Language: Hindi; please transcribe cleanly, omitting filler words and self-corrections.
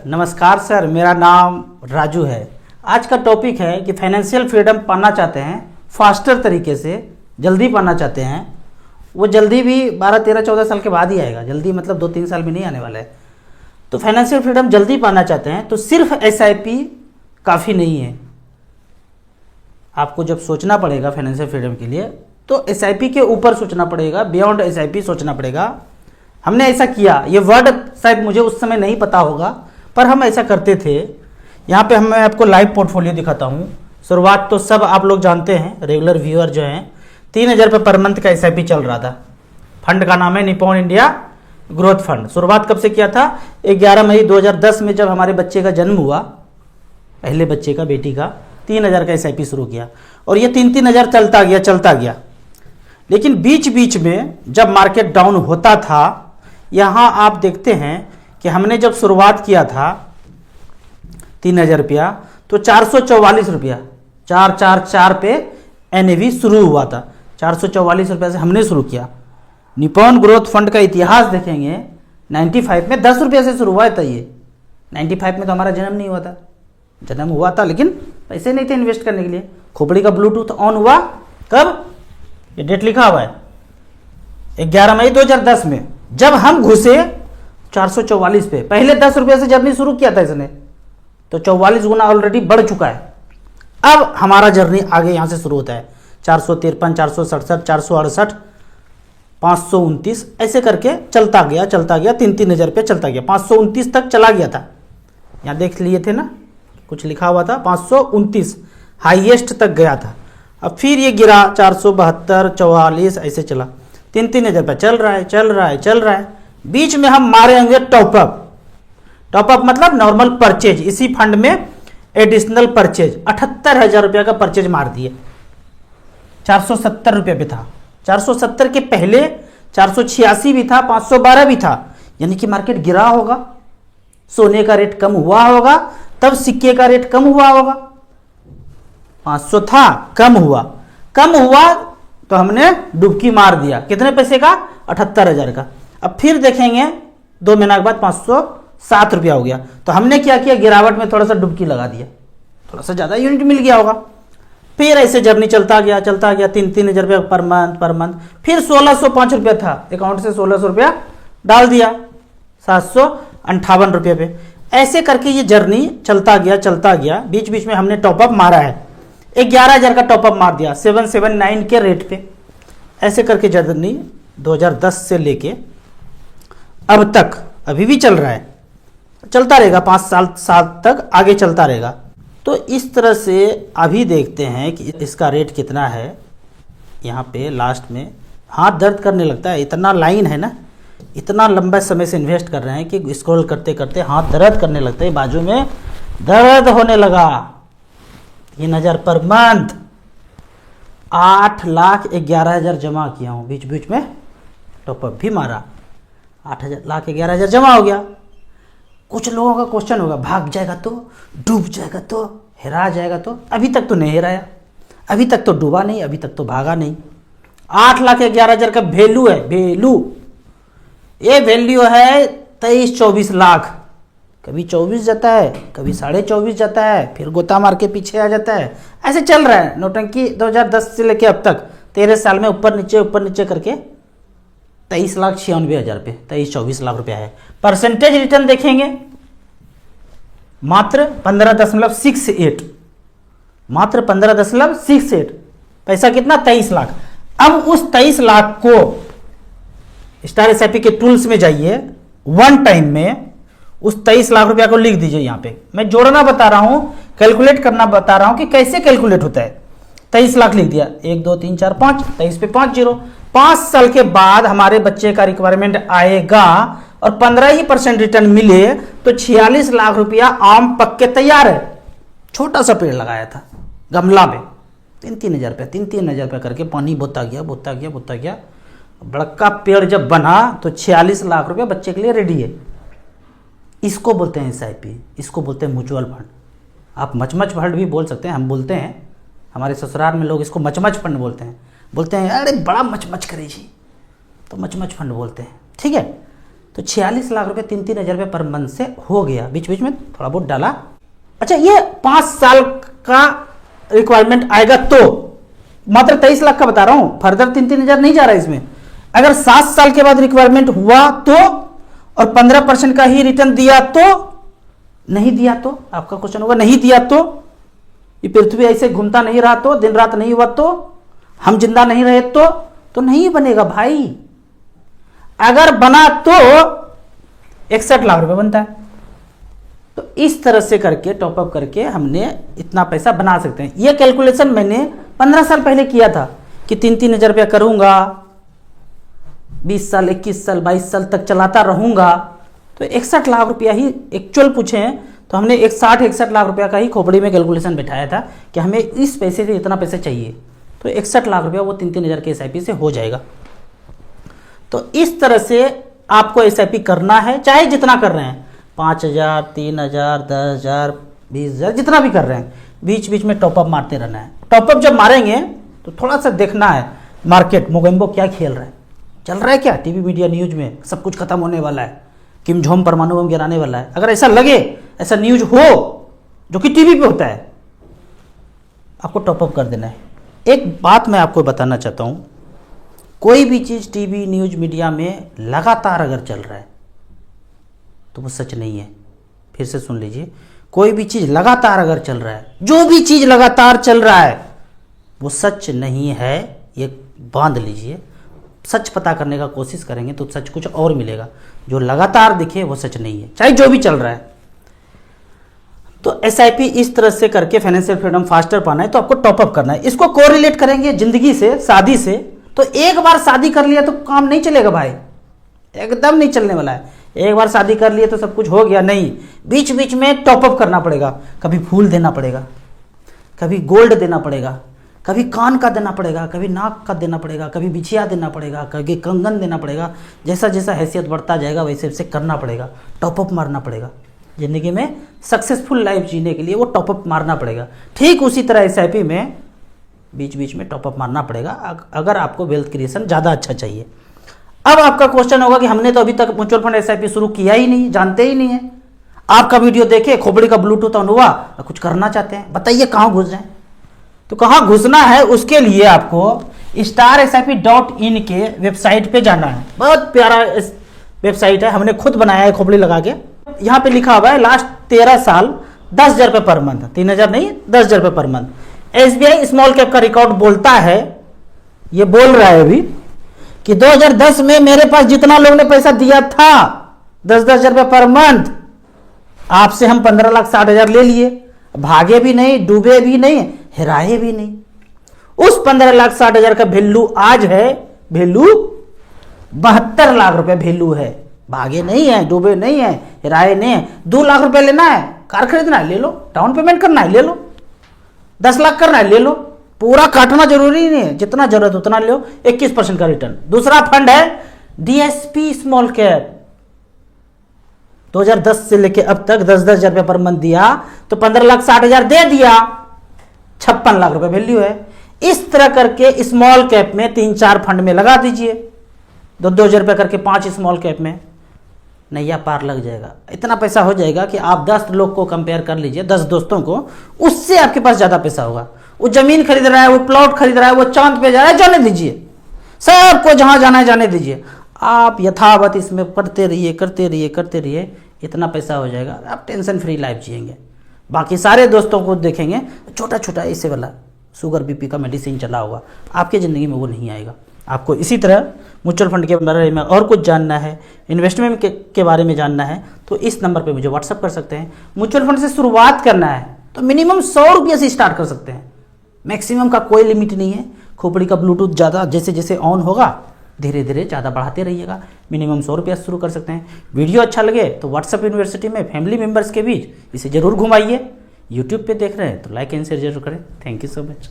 नमस्कार सर, मेरा नाम राजू है। आज का टॉपिक है कि फाइनेंशियल फ्रीडम पाना चाहते हैं फास्टर तरीके से, जल्दी पाना चाहते हैं। वो जल्दी भी 12, 13, 14 साल के बाद ही आएगा। जल्दी मतलब 2-3 साल में नहीं आने वाला है। तो फाइनेंशियल फ्रीडम जल्दी पाना चाहते हैं तो सिर्फ एसआईपी काफ़ी नहीं है। आपको जब सोचना पड़ेगा फाइनेंशियल फ्रीडम के लिए तो एसआईपी के ऊपर सोचना पड़ेगा, बियॉन्ड एसआईपी सोचना पड़ेगा। हमने ऐसा किया। ये वर्ड शायद मुझे उस समय नहीं पता होगा, पर हम ऐसा करते थे। यहाँ पे मैं आपको लाइव पोर्टफोलियो दिखाता हूँ। शुरुआत तो सब आप लोग जानते हैं, रेगुलर व्यूअर जो हैं। 3,000 रुपये पर मंथ का एसआईपी चल रहा था। फंड का नाम है निप्पॉन इंडिया ग्रोथ फंड। शुरुआत कब से किया था? 11 मई 2010 में जब हमारे बच्चे का जन्म हुआ, पहले बच्चे का, बेटी का, 3,000 का एसआईपी शुरू किया और ये 3-3 हज़ार चलता गया। लेकिन बीच बीच में जब मार्केट डाउन होता था, यहाँ आप देखते हैं कि हमने जब शुरुआत किया था 3,000 रुपया तो 444 रुपया 444 पे एनएवी शुरू हुआ था। 444 रुपये से हमने शुरू किया। निप्पॉन ग्रोथ फंड का इतिहास देखेंगे 95 में 10 रुपये से शुरू हुआ था। ये 95 में तो हमारा जन्म नहीं हुआ था। जन्म हुआ था लेकिन पैसे नहीं थे इन्वेस्ट करने के लिए। खोपड़ी का ब्लूटूथ ऑन हुआ कब? ये डेट लिखा हुआ है 11 मई 2010 में, जब हम घुसे 444 पे। पहले 10 रुपये से जर्नी शुरू किया था इसने, तो 44 गुना ऑलरेडी बढ़ चुका है। अब हमारा जर्नी आगे यहाँ से शुरू होता है 453, 467, 468, 529, ऐसे करके चलता गया 3-3 हज़ार रुपये चलता गया। 529 तक चला गया था। यहाँ देख लिए थे ना, कुछ लिखा हुआ था 529 हाईएस्ट तक गया था। अब फिर ये गिरा 472, 44, ऐसे चला। 3-3 हज़ार रुपये चल रहा है। बीच में हम मारे होंगे टॉपअप मतलब नॉर्मल परचेज। इसी फंड में एडिशनल परचेज 78,000 रुपये का परचेज मार दिए। 470 रुपये पे था। 470 के पहले 486 भी था, 512 भी था। यानी कि मार्केट गिरा होगा, सोने का रेट कम हुआ होगा, तब सिक्के का रेट कम हुआ होगा। 500 था, कम हुआ तो हमने डुबकी मार दिया। कितने पैसे का? 78,000 का। अब फिर देखेंगे 2 महीना के बाद 507 रुपया हो गया। तो हमने क्या किया? गिरावट में थोड़ा सा डुबकी लगा दिया, थोड़ा सा ज़्यादा यूनिट मिल गया होगा। फिर ऐसे जर्नी चलता गया 3-3 हज़ार रुपया पर मंथ। फिर 1,605 रुपया था, अकाउंट से 1,600 रुपया डाल दिया 758 रुपये पे। ऐसे करके ये जर्नी चलता गया। बीच बीच में हमने टॉपअप मारा है। 11,000 का टॉपअप मार दिया 779 के रेट पे। ऐसे करके जर्नी 2010 से लेके अब तक अभी भी चल रहा है, चलता रहेगा। 5 साल तक आगे चलता रहेगा। तो इस तरह से अभी देखते हैं कि इसका रेट कितना है। यहाँ पे लास्ट में हाथ दर्द करने लगता है। इतना लाइन है ना, इतना लंबा समय से इन्वेस्ट कर रहे हैं कि स्क्रॉल करते करते हाथ दर्द करने लगता है, बाजू में दर्द होने लगा। 3,000 पर मंथ, 8,11,000 जमा किया हूँ। बीच बीच में टॉपअप भी मारा। 8,11,000 जमा हो गया। कुछ लोगों का क्वेश्चन होगा, भाग जाएगा तो, डूब जाएगा तो, हेरा जाएगा तो। अभी तक तो नहीं हेराया, अभी तक तो डूबा नहीं, अभी तक तो भागा नहीं। 8,11,000 का वैल्यू है। ये वैल्यू है 23-24 लाख। कभी 24 जाता है, कभी 24.5 जाता है, फिर गोता मार के पीछे आ जाता है। ऐसे चल रहा है नौटंकी 2010 से लेके अब तक 13 साल में ऊपर नीचे करके 23,96,000 रुपये, 23-24 लाख रुपया है। परसेंटेज रिटर्न देखेंगे मात्र 15.68, मात्र 15.68। पैसा कितना? 23 लाख। अब उस 23 लाख को स्टार एसआईपी के टूल्स में जाइए, वन टाइम में उस 23 लाख रुपया को लिख दीजिए। यहाँ पे मैं जोड़ना बता रहा हूं, कैलकुलेट करना बता रहा हूं कि कैसे कैलकुलेट होता है। 23 लाख लिख दिया, 1 2 3 4 5, 23 पे 5 0। 5 साल के बाद हमारे बच्चे का रिक्वायरमेंट आएगा और 15% रिटर्न मिले तो 46 लाख रुपया आम पक के तैयार है। छोटा सा पेड़ लगाया था गमला में, 3-3 हज़ार रुपया, 3-3 हज़ार रुपया करके पानी बोता गया। बड़का पेड़ जब बना तो 46 लाख रुपया बच्चे के लिए रेडी है। इसको बोलते हैं एसआईपी, इसको बोलते हैं म्यूचुअल फंड। आप मचमच फंड भी बोल सकते हैं, हम बोलते हैं। हमारे ससुराल में लोग इसको मचमच फंड बोलते हैं। अरे बड़ा मचमच करे जी, तो मचमच फंड बोलते हैं। ठीक है, तो 46 लाख रुपए 3-3 हज़ार रुपये पर मंथ से हो गया, बीच बीच में थोड़ा बहुत डाला। अच्छा, ये 5 साल का रिक्वायरमेंट आएगा तो मात्र 23 लाख का बता रहा हूं, फर्दर 3-3 हज़ार नहीं जा रहा है इसमें। अगर 7 साल के बाद रिक्वायरमेंट हुआ तो, और 15% का ही रिटर्न दिया तो, नहीं दिया तो, आपका क्वेश्चन होगा नहीं दिया तो, ये पृथ्वी ऐसे घूमता नहीं रहा तो, दिन रात नहीं हुआ तो, हम जिंदा नहीं रहे तो नहीं बनेगा भाई। अगर बना तो 61 लाख रुपए बनता है। तो इस तरह से करके टॉपअप करके हमने इतना पैसा बना सकते हैं। यह कैलकुलेशन मैंने 15 साल पहले किया था कि 3-3 हज़ार रुपया करूंगा, 20 साल 21 साल 22 साल तक चलाता रहूंगा, तो 61 लाख रुपया ही एक्चुअल पूछे हैं तो हमने 61 लाख रुपया का ही खोपड़ी में कैलकुलेशन बैठाया था कि हमें इस पैसे से इतना पैसा चाहिए, तो 61 लाख रुपया वो 3-3 हज़ार के SIP से हो जाएगा। तो इस तरह से आपको SIP करना है, चाहे जितना कर रहे हैं, 5,000, 3,000, 10,000, 20,000, जितना भी कर रहे हैं, बीच बीच में टॉपअप मारते रहना है। टॉपअप जब मारेंगे तो थोड़ा सा देखना है मार्केट मोगेम्बो क्या खेल रहा है, चल रहा है क्या, टीवी मीडिया न्यूज में सब कुछ खत्म होने वाला है, किम जोंग परमाणु बम गिराने वाला है। अगर ऐसा लगे, ऐसा न्यूज हो जो कि टीवी पे होता है, आपको टॉपअप कर देना है। एक बात मैं आपको बताना चाहता हूं, कोई भी चीज टीवी न्यूज मीडिया में लगातार अगर चल रहा है तो वो सच नहीं है। फिर से सुन लीजिए, कोई भी चीज लगातार अगर चल रहा है, जो भी चीज लगातार चल रहा है वो सच नहीं है, ये बांध लीजिए। सच पता करने का कोशिश करेंगे तो सच कुछ और मिलेगा, जो लगातार दिखे वो सच नहीं है, चाहे जो भी चल रहा है। तो SIP इस तरह से करके फाइनेंशियल फ्रीडम फास्टर पाना है तो आपको टॉपअप करना है। इसको कोरिलेट करेंगे जिंदगी से, शादी से, तो एक बार शादी कर लिया तो काम नहीं चलेगा भाई, एकदम नहीं चलने वाला है। एक बार शादी कर लिए तो सब कुछ हो गया, नहीं, बीच बीच में टॉपअप करना पड़ेगा। कभी फूल देना पड़ेगा, कभी गोल्ड देना पड़ेगा, कभी कान का देना पड़ेगा, कभी नाक का देना पड़ेगा, कभी बिछिया देना पड़ेगा, कभी कंगन देना पड़ेगा। जैसा जैसा हैसियत बढ़ता जाएगा वैसे वैसे करना पड़ेगा, टॉपअप मारना पड़ेगा। जिंदगी में सक्सेसफुल लाइफ जीने के लिए वो टॉपअप मारना पड़ेगा। ठीक उसी तरह SIP में बीच बीच में टॉपअप मारना पड़ेगा अगर आपको वेल्थ क्रिएशन ज़्यादा अच्छा चाहिए। अब आपका क्वेश्चन होगा कि हमने तो अभी तक म्यूचुअल फंड SIP शुरू किया ही नहीं, जानते ही नहीं है। आपका वीडियो देखे, खोपड़ी का ब्लूटूथ ऑन हुआ, कुछ करना चाहते हैं, बताइए कहाँ घुस जाए। तो कहाँ घुसना है, उसके लिए आपको starsip.in के वेबसाइट पे जाना है। बहुत प्यारा वेबसाइट है, हमने खुद बनाया है खोपड़ी लगा के। यहाँ पे लिखा हुआ है लास्ट 13 साल 10,000 रुपये पर मंथ, 3,000 नहीं 10,000 रुपये per month. SBI small cap का रिकॉर्ड बोलता है, ये बोल रहा है अभी कि 2010 में मेरे पास जितना लोगों ने पैसा दिया था 10,000 रुपये पर मंथ, आपसे हम 15,60,000 ले लिए, भागे भी नहीं, डूबे भी नहीं, हिराए भी नहीं। उस 15,60,000 का वैल्यू आज है, वैल्यू 72 लाख रुपए वैल्यू है। भागे नहीं है, डूबे नहीं है, हिराए नहीं है। 2 लाख रुपए लेना है, कार खरीदना है ले लो, डाउन पेमेंट करना है ले लो, 10 लाख करना है ले लो, पूरा काटना जरूरी नहीं है, जितना जरूरत उतना ले लो, 21% का रिटर्न। दूसरा फंड है DSP स्मॉल कैप, 2010 से लेके अब तक 10,000 रुपये पर मंथ दिया तो 15,60,000 दे दिया, 56 लाख रुपए वैल्यू है। इस तरह करके स्मॉल कैप में 3-4 फंड में लगा दीजिए, 2,000 रुपये करके 5 स्मॉल कैप में, नैया पार लग जाएगा। इतना पैसा हो जाएगा कि आप 10 लोग को कंपेयर कर लीजिए, 10 दोस्तों को, उससे आपके पास ज्यादा पैसा होगा। वो जमीन खरीद रहा है, वो प्लॉट खरीद रहा है, वो चांद पे जा रहा है, जाने दीजिए, सबको जहां जाना है जाने दीजिए। आप यथावत इसमें करते रहिए करते रहिए करते रहिए, इतना पैसा हो जाएगा, आप टेंशन फ्री लाइफ जिएंगे। बाकी सारे दोस्तों को देखेंगे छोटा छोटा ऐसे वाला शुगर BP का मेडिसिन चला होगा, आपकी ज़िंदगी में वो नहीं आएगा। आपको इसी तरह म्यूचुअल फंड के बारे में और कुछ जानना है, इन्वेस्टमेंट के बारे में जानना है, तो इस नंबर पे मुझे व्हाट्सअप कर सकते हैं। म्यूचुअल फंड से शुरुआत करना है तो मिनिमम 100 रुपये से स्टार्ट कर सकते हैं, मैक्सिमम का कोई लिमिट नहीं है। खोपड़ी का ब्लूटूथ ज़्यादा जैसे जैसे ऑन होगा धीरे धीरे ज़्यादा बढ़ाते रहिएगा। मिनिमम 100 रुपया शुरू कर सकते हैं। वीडियो अच्छा लगे तो व्हाट्सएप यूनिवर्सिटी में फैमिली मेम्बर्स के बीच इसे ज़रूर घुमाइए। यूट्यूब पे देख रहे हैं तो लाइक एंड शेयर जरूर करें। Thank you so much.